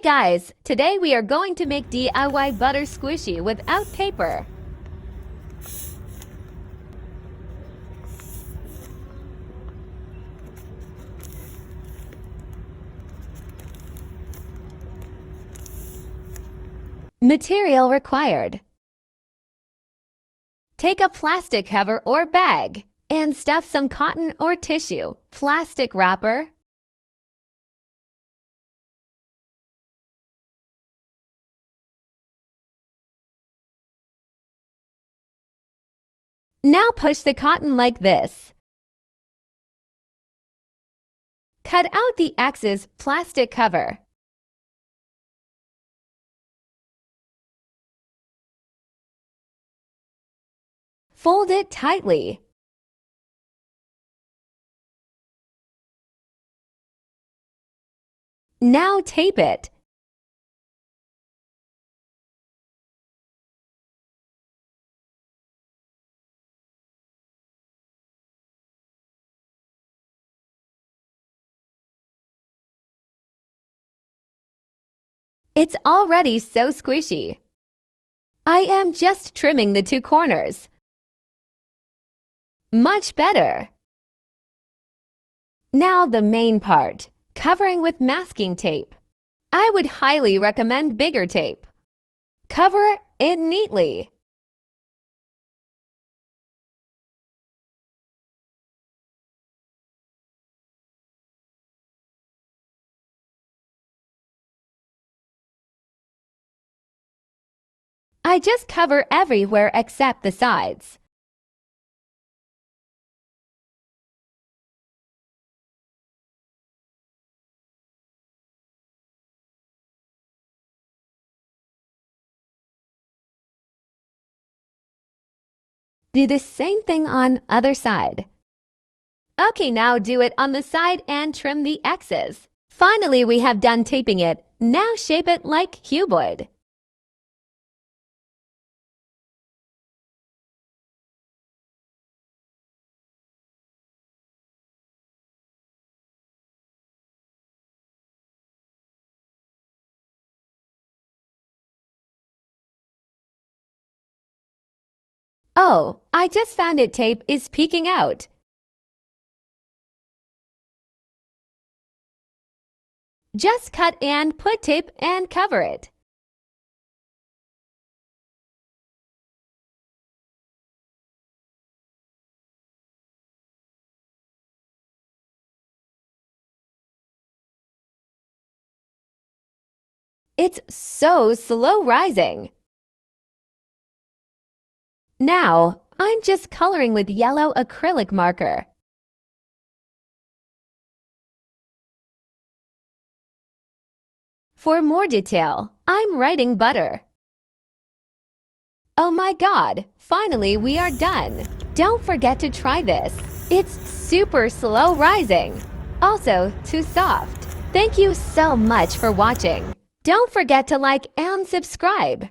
guys, today we are going to make DIY butter squishy without paper. Material required. Take a plastic cover or bag and stuff some cotton or tissue, plastic wrapper, now push the cotton like this. Cut out the excess plastic cover. Fold it tightly. Now tape it. It's already so squishy. I am just trimming the two corners. Much better. Now the main part, covering with masking tape. I would highly recommend bigger tape. Cover it neatly. I just cover everywhere except the sides. Do the same thing on other side. Okay, now do it on the side and trim the excess. Finally, we have done taping it. Now shape it like cuboid. Oh, I just found it. Tape is peeking out. Just cut and put tape and cover it. It's so slow rising. Now, I'm just coloring with yellow acrylic marker. For more detail, I'm writing butter. Oh my God, finally we are done. Don't forget to try this. It's super slow rising. Also, too soft. Thank you so much for watching. Don't forget to like and subscribe.